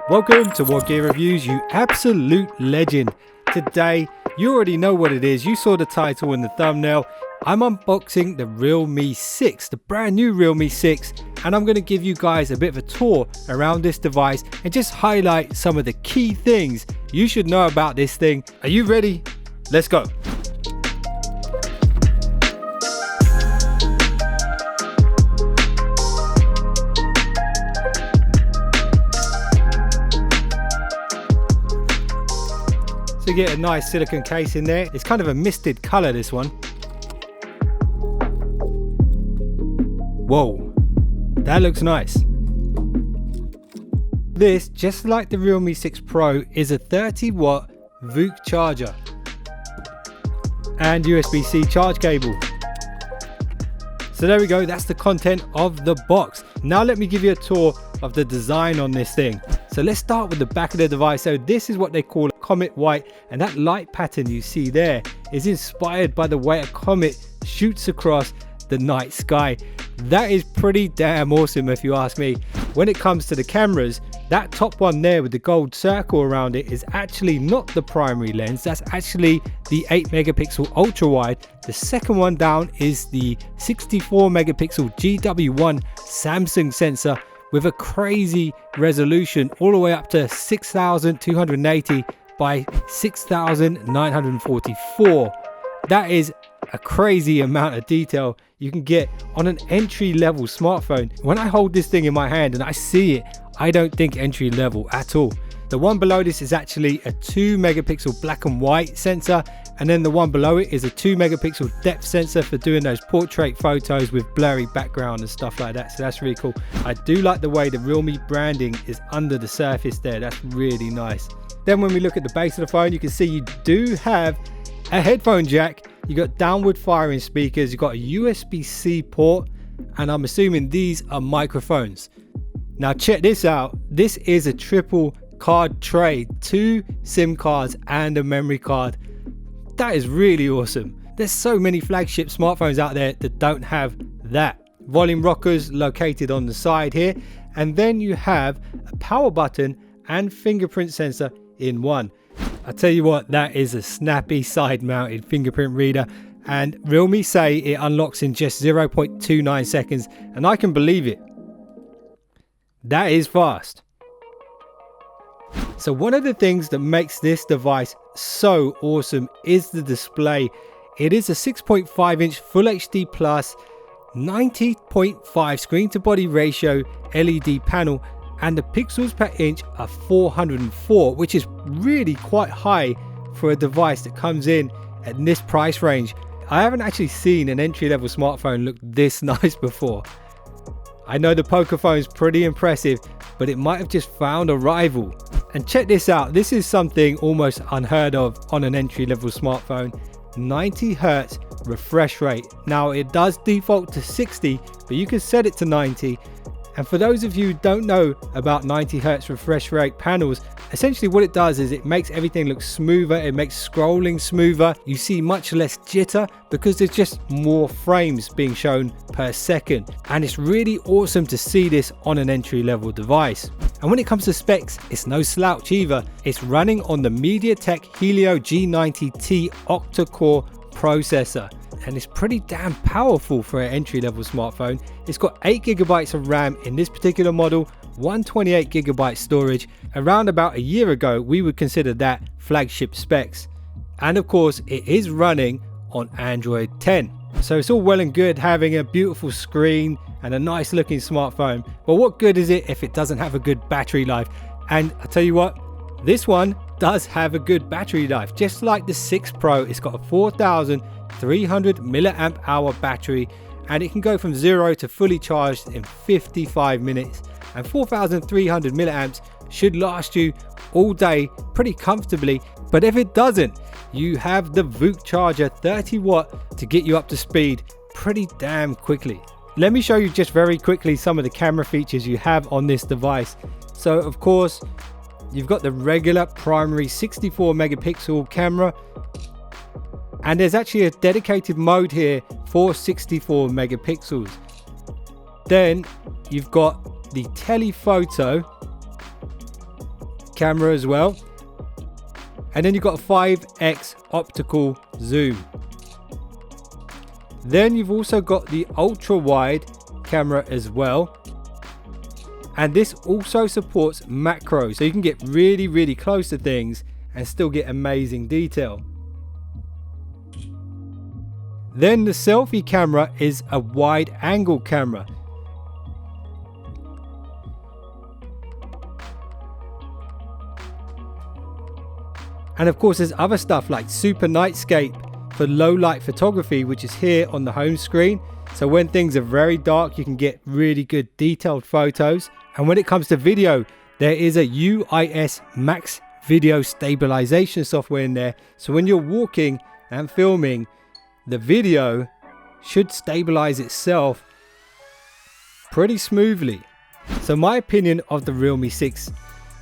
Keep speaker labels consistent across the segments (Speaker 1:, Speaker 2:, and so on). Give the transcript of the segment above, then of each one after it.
Speaker 1: Welcome to WhatGear Reviews, you absolute legend. Today, you already know what it is. You saw the title in the thumbnail. I'm unboxing the Realme 6, the brand new Realme 6, and I'm going to give you guys a bit of a tour around this device and just highlight some of the key things you should know about this thing. Are you ready? Let's go. So you get a nice silicone case in there. It's kind of a misted color, this one. Whoa, that looks nice. This, just like the Realme 6 Pro, is a 30-watt VOOC charger and USB-C charge cable. So there we go, that's the content of the box. Now let me give you a tour of the design on this thing. So let's start with the back of the device. So this is what they call a comet white, and that light pattern you see there is inspired by the way a comet shoots across the night sky. That is pretty damn awesome if you ask me. When it comes to the cameras, that top one there with the gold circle around it is actually not the primary lens. That's actually the 8 megapixel ultra wide. The second one down is the 64 megapixel GW1 Samsung sensor with a crazy resolution all the way up to 6280 by 6944. That is a crazy amount of detail you can get on an entry-level smartphone. When I hold this thing in my hand and I see it, I don't think entry level at all. The one below this is actually a 2 megapixel black and white sensor, and then the one below it is a 2 megapixel depth sensor for doing those portrait photos with blurry background and stuff like that. So that's really cool. I do like the way the Realme branding is under the surface there. That's really nice. Then when we look at the base of the phone, you can see you do have a headphone jack. You got downward firing speakers, you got a USB-C port, and I'm assuming these are microphones. Now check this out. This is a triple card tray, 2 SIM cards and a memory card. That is really awesome. There's so many flagship smartphones out there that don't have that. Volume rockers located on the side here, and then you have a power button and fingerprint sensor in one. I tell you what, that is a snappy side mounted fingerprint reader, and Realme say it unlocks in just 0.29 seconds, and I can believe it. That is fast. So one of the things that makes this device so awesome is the display. It is a 6.5 inch Full HD Plus 90.5 screen to body ratio LED panel, and the pixels per inch are 404, which is really quite high for a device that comes in at this price range. I haven't actually seen an entry-level smartphone look this nice before. I know the Poco phone's pretty impressive, but it might have just found a rival. And check this out, this is something almost unheard of on an entry-level smartphone. 90 Hz refresh rate. Now it does default to 60, but you can set it to 90. And for those of you who don't know about 90 Hz refresh rate panels, essentially what it does is it makes everything look smoother, it makes scrolling smoother, you see much less jitter because there's just more frames being shown per second. And it's really awesome to see this on an entry-level device. And when it comes to specs, it's no slouch either. It's running on the MediaTek Helio G90T octa-core processor, and it's pretty damn powerful for an entry-level smartphone. It's got 8 GB of RAM in this particular model, 128 GB storage. Around about a year ago, we would consider that flagship specs. And of course, it is running on Android 10. So it's all well and good having a beautiful screen and a nice looking smartphone, but what good is it if it doesn't have a good battery life? And I tell you what, this one does have a good battery life. Just like the 6 Pro, it's got a 4,300 milliamp hour battery, and it can go from 0 to fully charged in 55 minutes. And 4,300 milliamps should last you all day pretty comfortably. But if it doesn't, you have the VOOC charger 30 watt to get you up to speed pretty damn quickly. Let me show you just very quickly some of the camera features you have on this device. So of course, you've got the regular primary 64 megapixel camera, and there's actually a dedicated mode here for 64 megapixels. Then you've got the telephoto, camera as well. And then you've got a 5x optical zoom. Then you've also got the ultra wide camera as well. And this also supports macro, so you can get really close to things and still get amazing detail. Then the selfie camera is a wide angle camera. And of course there's other stuff like super nightscape for low light photography, which is here on the home screen. So when things are very dark, you can get really good detailed photos. And when it comes to video, there is a UIS Max video stabilization software in there. So when you're walking and filming, the video should stabilize itself pretty smoothly. So my opinion of the Realme 6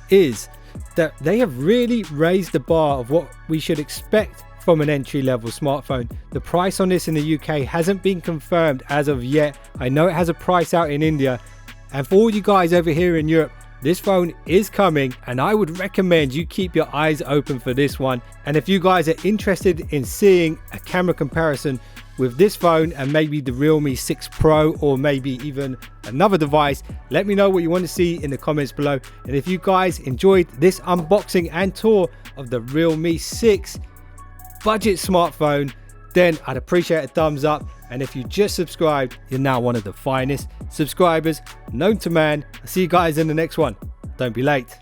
Speaker 1: is that they have really raised the bar of what we should expect from an entry-level smartphone. The price on this in the UK hasn't been confirmed as of yet. I know it has a price out in India, and for all you guys over here in Europe, this phone is coming, and I would recommend you keep your eyes open for this one. And if you guys are interested in seeing a camera comparison with this phone and maybe the Realme 6 Pro or maybe even another device, let me know what you want to see in the comments below. And if you guys enjoyed this unboxing and tour of the Realme 6 budget smartphone, then I'd appreciate a thumbs up. And if you just subscribed, you're now one of the finest subscribers known to man. I'll see you guys in the next one. Don't be late.